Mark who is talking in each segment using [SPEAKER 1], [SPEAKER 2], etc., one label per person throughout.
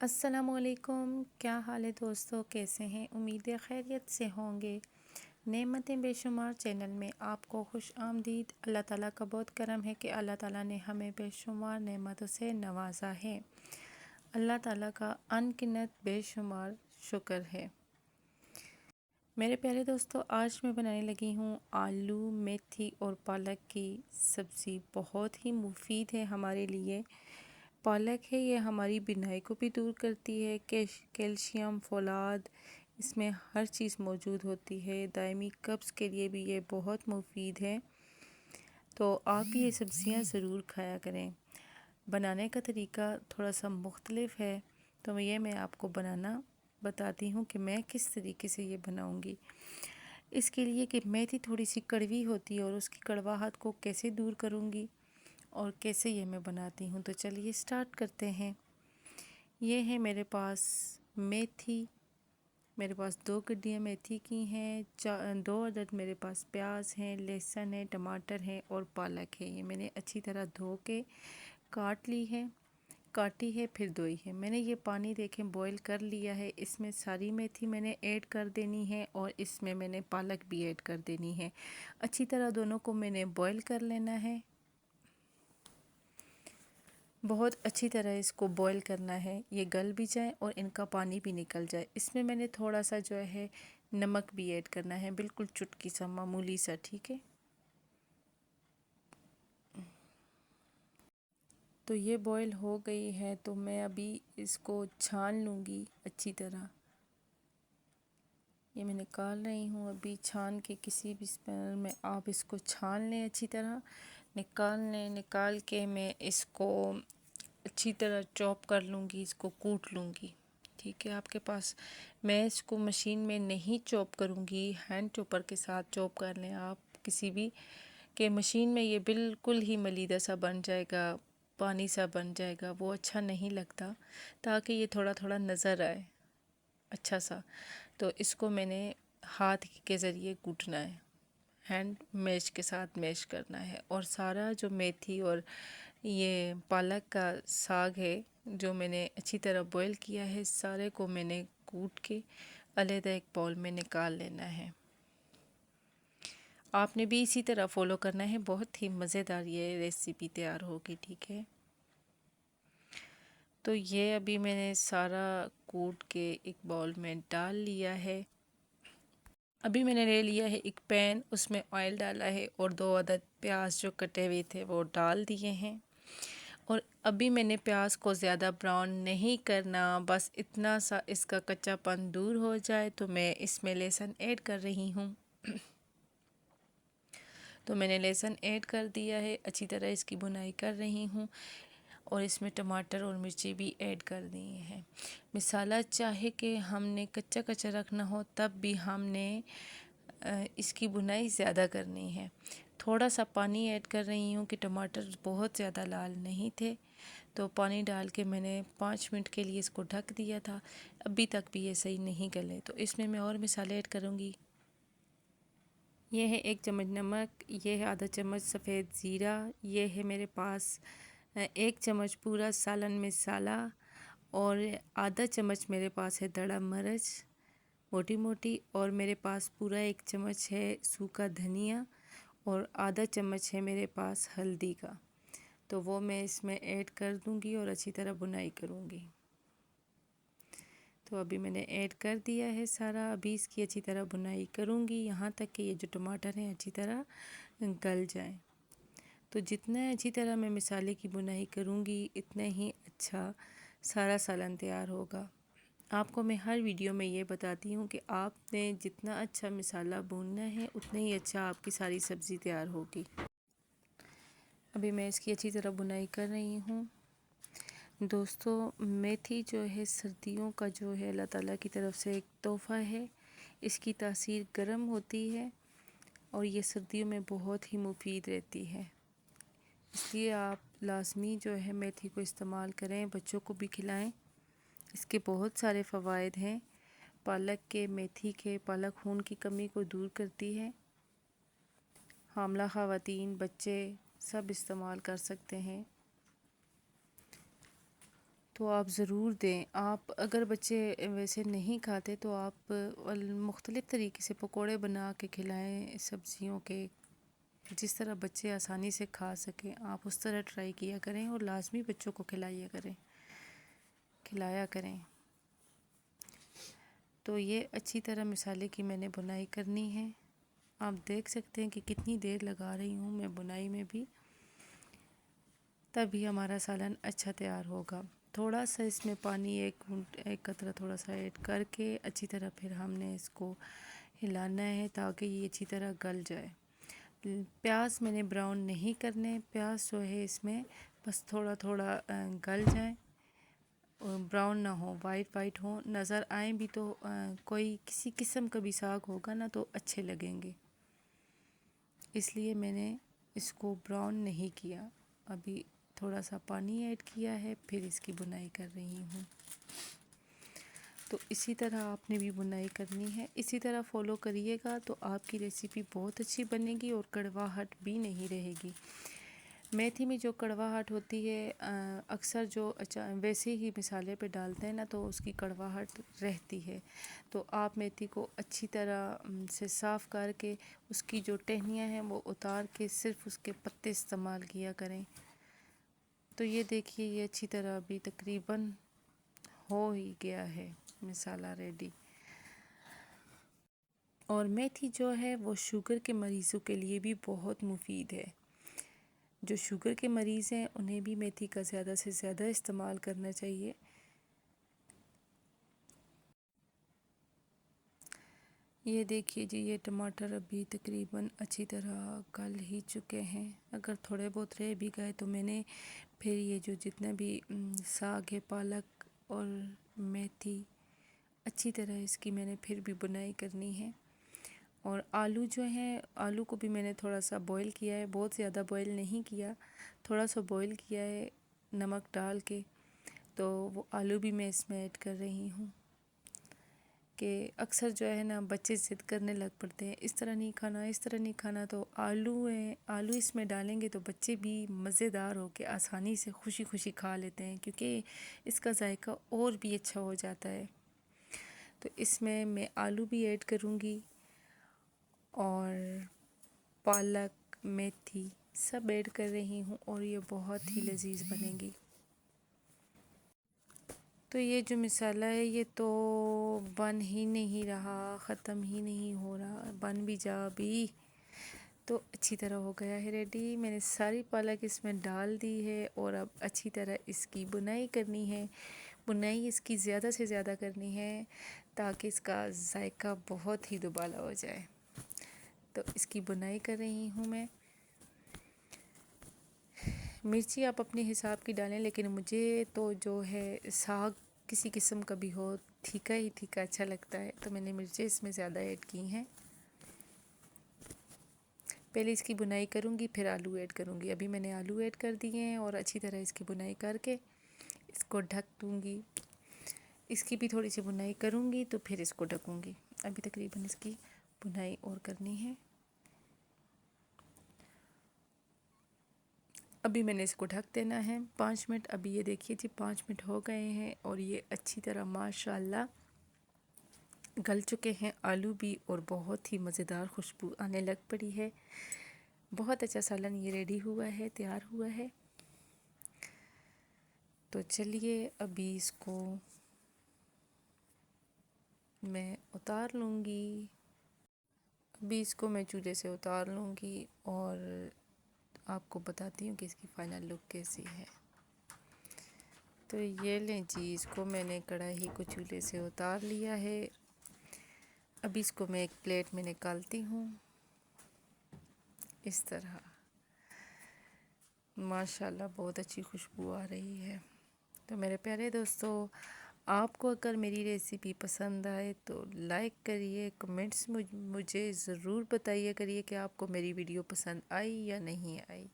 [SPEAKER 1] السلام علیکم، کیا حال ہے دوستو؟ کیسے ہیں؟ امید ہے خیریت سے ہوں گے۔ نعمتیں بے شمار چینل میں آپ کو خوش آمدید۔ اللہ تعالیٰ کا بہت کرم ہے کہ اللہ تعالیٰ نے ہمیں بے شمار نعمتوں سے نوازا ہے۔ اللہ تعالیٰ کا ان گنت بے شمار شکر ہے۔ میرے پیارے دوستو، آج میں بنانے لگی ہوں آلو، میتھی اور پالک کی سبزی۔ بہت ہی مفید ہے ہمارے لیے۔ پالک ہے، یہ ہماری بینائی کو بھی دور کرتی ہے۔ کیلشیم، فولاد اس میں ہر چیز موجود ہوتی ہے۔ دائمی قبض کے لیے بھی یہ بہت مفید ہے۔ تو آپ یہ سبزیاں ضرور کھایا کریں۔ بنانے کا طریقہ تھوڑا سا مختلف ہے، تو میں آپ کو بنانا بتاتی ہوں کہ میں کس طریقے سے یہ بناؤں گی۔ اس کے لیے کہ میتھی تھوڑی سی کڑوی ہوتی ہے اور اس کی کڑواہٹ کو کیسے دور کروں گی اور کیسے یہ میں بناتی ہوں، تو چلیے سٹارٹ کرتے ہیں۔ یہ ہے میرے پاس میتھی، میرے پاس 2 گڈیاں میتھی کی ہیں، 2 عدد میرے پاس پیاز ہیں، لہسن ہے، ٹماٹر ہے اور پالک ہے۔ یہ میں نے اچھی طرح دھو کے کاٹی ہے پھر دھوئی ہے۔ میں نے یہ پانی دیکھیں بوائل کر لیا ہے۔ اس میں ساری میتھی میں نے ایڈ کر دینی ہے اور اس میں نے پالک بھی ایڈ کر دینی ہے۔ اچھی طرح دونوں کو میں نے بوائل کر لینا ہے۔ بہت اچھی طرح اس کو بوائل کرنا ہے، یہ گل بھی جائے اور ان کا پانی بھی نکل جائے۔ اس میں نے تھوڑا سا نمک بھی ایڈ کرنا ہے، بالکل چٹکی سا، معمولی سا، ٹھیک ہے۔ تو یہ بوائل ہو گئی ہے، تو میں ابھی اس کو چھان لوں گی اچھی طرح۔ یہ میں نکال رہی ہوں ابھی چھان کے، کسی بھی اسپینر میں آپ اس کو چھان لیں اچھی طرح، نکال کے میں اس کو اچھی طرح چاپ کر لوں گی، اس کو کوٹ لوں گی، ٹھیک ہے۔ آپ کے پاس، میں اس کو مشین میں نہیں چاپ کروں گی، ہینڈ چوپر کے ساتھ چاپ کر لیں آپ کسی بھی کہ مشین میں یہ بالکل ہی ملیدہ سا بن جائے گا، پانی سا بن جائے گا، وہ اچھا نہیں لگتا، تاکہ یہ تھوڑا تھوڑا نظر آئے اچھا سا۔ تو اس کو میں نے ہاتھ کے ذریعے کوٹنا ہے، ہینڈ میش کے ساتھ میش کرنا ہے، اور سارا جو میتھی اور یہ پالک کا ساگ ہے جو میں نے اچھی طرح بوائل کیا ہے، سارے کو میں نے کوٹ کے علیحدہ ایک باؤل میں نکال لینا ہے۔ آپ نے بھی اسی طرح فالو کرنا ہے، بہت ہی مزیدار یہ ریسیپی تیار ہوگی، ٹھیک ہے۔ تو یہ ابھی میں نے سارا کوٹ کے ایک باؤل میں ڈال لیا ہے۔ ابھی میں نے لے لیا ہے ایک پین، اس میں آئل ڈالا ہے اور 2 عدد پیاز جو کٹے ہوئے تھے وہ ڈال دیے ہیں۔ اور ابھی میں نے پیاز کو زیادہ براؤن نہیں کرنا، بس اتنا سا اس کا کچا پن دور ہو جائے تو میں اس میں لہسن ایڈ کر رہی ہوں۔ تو میں نے لہسن ایڈ کر دیا ہے، اچھی طرح اس کی بنائی کر رہی ہوں، اور اس میں ٹماٹر اور مرچی بھی ایڈ کر دی ہیں۔ مسالہ چاہے کہ ہم نے کچا کچا رکھنا ہو تب بھی ہم نے اس کی بنائی زیادہ کرنی ہے۔ تھوڑا سا پانی ایڈ کر رہی ہوں کہ ٹماٹر بہت زیادہ لال نہیں تھے، تو پانی ڈال کے میں نے 5 منٹ کے لیے اس کو ڈھک دیا تھا، ابھی تک بھی یہ صحیح نہیں گلے، تو اس میں اور مسالے ایڈ کروں گی۔ یہ ہے 1 چمچ نمک، یہ ہے آدھا چمچ سفید زیرہ، یہ ہے میرے پاس 1 چمچ پورا سالن مسالہ، اور آدھا چمچ میرے پاس ہے دڑا مرچ موٹی موٹی، اور میرے پاس پورا 1 چمچ ہے سوکھا دھنیا، اور آدھا چمچ ہے میرے پاس ہلدی کا، تو وہ میں اس میں ایڈ کر دوں گی اور اچھی طرح بنائی کروں گی۔ تو ابھی میں نے ایڈ کر دیا ہے سارا، ابھی اس کی اچھی طرح بنائی کروں گی یہاں تک کہ یہ جو ٹماٹر ہیں اچھی طرح گل جائیں۔ تو جتنا اچھی طرح میں مسالے کی بنائی کروں گی اتنا ہی اچھا سارا سالن تیار ہوگا۔ آپ کو میں ہر ویڈیو میں یہ بتاتی ہوں کہ آپ نے جتنا اچھا مسالہ بھوننا ہے اتنا ہی اچھا آپ کی ساری سبزی تیار ہوگی۔ ابھی میں اس کی اچھی طرح بنائی کر رہی ہوں۔ دوستو، میتھی جو ہے سردیوں کا جو ہے اللہ تعالیٰ کی طرف سے ایک تحفہ ہے، اس کی تاثیر گرم ہوتی ہے اور یہ سردیوں میں بہت ہی مفید رہتی ہے، اس لیے آپ لازمی جو ہے میتھی کو استعمال کریں، بچوں کو بھی کھلائیں، اس کے بہت سارے فوائد ہیں۔ پالک کے، میتھی کے، پالک خون کی کمی کو دور کرتی ہے، حاملہ خواتین، بچے سب استعمال کر سکتے ہیں۔ تو آپ ضرور دیں۔ آپ اگر بچے ویسے نہیں کھاتے تو آپ مختلف طریقے سے پکوڑے بنا کے کھلائیں سبزیوں کے، جس طرح بچے آسانی سے کھا سکیں، آپ اس طرح ٹرائی کیا کریں اور لازمی بچوں کو کھلایا کریں۔ تو یہ اچھی طرح مسالے کی میں نے بنائی کرنی ہے۔ آپ دیکھ سکتے ہیں کہ کتنی دیر لگا رہی ہوں میں بنائی میں بھی، تبھی ہمارا سالن اچھا تیار ہوگا۔ تھوڑا سا اس میں پانی ایک قطرہ تھوڑا سا ایڈ کر کے اچھی طرح پھر ہم نے اس کو ہلانا ہے تاکہ یہ اچھی طرح گل جائے۔ پیاز میں نے براؤن نہیں کرنے، پیاز جو ہے اس میں بس تھوڑا تھوڑا گل جائیں، براؤن نہ ہو، وائٹ ہو، نظر آئیں بھی تو کوئی کسی قسم کا بھی ساگ ہوگا نا تو اچھے لگیں گے، اس لیے میں نے اس کو براؤن نہیں کیا۔ ابھی تھوڑا سا پانی ایڈ کیا ہے، پھر اس کی بنائی کر رہی ہوں۔ تو اسی طرح آپ نے بھی بنائی کرنی ہے، اسی طرح فالو کریے گا تو آپ کی ریسیپی بہت اچھی بنے گی اور کڑواہٹ بھی نہیں رہے گی۔ میتھی میں جو کڑواہٹ ہوتی ہے اکثر جو ویسے ہی مسالے پہ ڈالتے ہیں نا تو اس کی کڑواہٹ رہتی ہے، تو آپ میتھی کو اچھی طرح سے صاف کر کے اس کی جو ٹہنیاں ہیں وہ اتار کے صرف اس کے پتے استعمال کیا کریں۔ تو یہ دیکھیے یہ اچھی طرح ابھی تقریباً ہو ہی گیا ہے مسالہ ریڈی۔ اور میتھی جو ہے وہ شوگر کے مریضوں کے لیے بھی بہت مفید ہے۔ جو شوگر کے مریض ہیں انہیں بھی میتھی کا زیادہ سے زیادہ استعمال کرنا چاہیے۔ یہ دیکھیے جی، یہ ٹماٹر ابھی تقریباً اچھی طرح گل ہی چکے ہیں، اگر تھوڑے بہت رہ بھی گئے تو میں نے پھر یہ جو جتنے بھی ساگ ہے، پالک اور میتھی، اچھی طرح اس کی میں نے پھر بھی بنائی کرنی ہے۔ اور آلو جو ہیں، آلو کو بھی میں نے تھوڑا سا بوائل کیا ہے، بہت زیادہ بوائل نہیں کیا، تھوڑا سا بوائل کیا ہے نمک ڈال کے، تو وہ آلو بھی میں اس میں ایڈ کر رہی ہوں۔ کہ اکثر جو ہے نا بچے ضد کرنے لگ پڑتے ہیں، اس طرح نہیں کھانا، اس طرح نہیں کھانا، تو آلو اس میں ڈالیں گے تو بچے بھی مزیدار ہو کے آسانی سے خوشی خوشی کھا لیتے ہیں، کیونکہ اس کا ذائقہ اور بھی اچھا ہو جاتا ہے۔ تو اس میں آلو بھی ایڈ کروں گی اور پالک، میتھی سب ایڈ کر رہی ہوں، اور یہ بہت ہی لذیذ بنے گی۔ تو یہ جو مسالہ ہے یہ تو بن ہی نہیں رہا، ختم ہی نہیں ہو رہا، بن بھی جا بھی تو اچھی طرح ہو گیا ہے ریڈی۔ میں نے ساری پالک اس میں ڈال دی ہے اور اب اچھی طرح اس کی بنائی کرنی ہے۔ بنائی اس کی زیادہ سے زیادہ کرنی ہے تاکہ اس کا ذائقہ بہت ہی دوبالا ہو جائے۔ تو اس کی بنائی کر رہی ہوں میں۔ مرچی آپ اپنے حساب کی ڈالیں، لیکن مجھے تو جو ہے ساگ کسی قسم کا بھی ہو، تھیکا ہی تھیکا اچھا لگتا ہے، تو میں نے مرچیں اس میں زیادہ ایڈ کی ہیں۔ پہلے اس کی بنائی کروں گی پھر آلو ایڈ کروں گی۔ ابھی میں نے آلو ایڈ کر دیے ہیں اور اچھی طرح اس کی بنائی کر کے اس کو ڈھک دوں گی۔ اس کی بھی تھوڑی سی بنائی کروں گی تو پھر اس کو ڈھکوں گی۔ ابھی تقریباً اس کی بنائی اور کرنی ہے۔ ابھی میں نے اس کو ڈھک دینا ہے 5 منٹ۔ ابھی یہ دیکھیے جی 5 منٹ ہو گئے ہیں اور یہ اچھی طرح ماشاءاللہ گل چکے ہیں آلو بھی، اور بہت ہی مزیدار خوشبو آنے لگ پڑی ہے۔ بہت اچھا سالن یہ ریڈی ہوا ہے، تیار ہوا ہے۔ تو چلیے ابھی اس کو میں اتار لوں گی۔ ابھی اس کو میں چولہے سے اتار لوں گی اور آپ کو بتاتی ہوں کہ اس کی فائنل لک کیسی ہے۔ تو یہ لیں جی، اس کو میں نے کڑاہی کو چولہے سے اتار لیا ہے۔ ابھی اس کو میں ایک پلیٹ میں نکالتی ہوں، اس طرح ماشاءاللہ بہت اچھی خوشبو آ رہی ہے۔ تو میرے پیارے دوستو، آپ کو اگر میری ریسیپی پسند آئے تو لائک کریے، کمنٹس مجھے ضرور بتائیے کریے کہ آپ کو میری ویڈیو پسند آئی یا نہیں آئی۔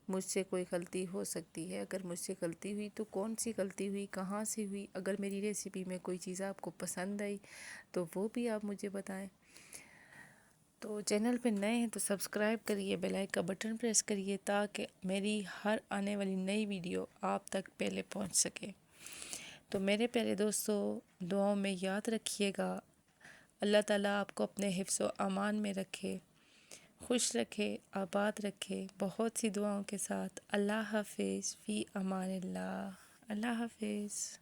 [SPEAKER 1] مجھ سے کوئی غلطی ہو سکتی ہے، اگر مجھ سے غلطی ہوئی تو کون سی غلطی ہوئی، کہاں سے ہوئی، اگر میری ریسیپی میں کوئی چیز آپ کو پسند آئی تو وہ بھی آپ مجھے بتائیں۔ تو چینل پہ نئے ہیں تو سبسکرائب کریے، بیل آئکن کا بٹن پریس کریے تاکہ میری ہر آنے والی نئی ویڈیو آپ تک پہلے پہنچ سکے۔ تو میرے پیارے دوستو، دعاؤں میں یاد رکھیے گا۔ اللہ تعالیٰ آپ کو اپنے حفظ و امان میں رکھے، خوش رکھے، آباد رکھے۔ بہت سی دعاؤں کے ساتھ اللہ حافظ، فی امان اللہ۔ اللہ حافظ۔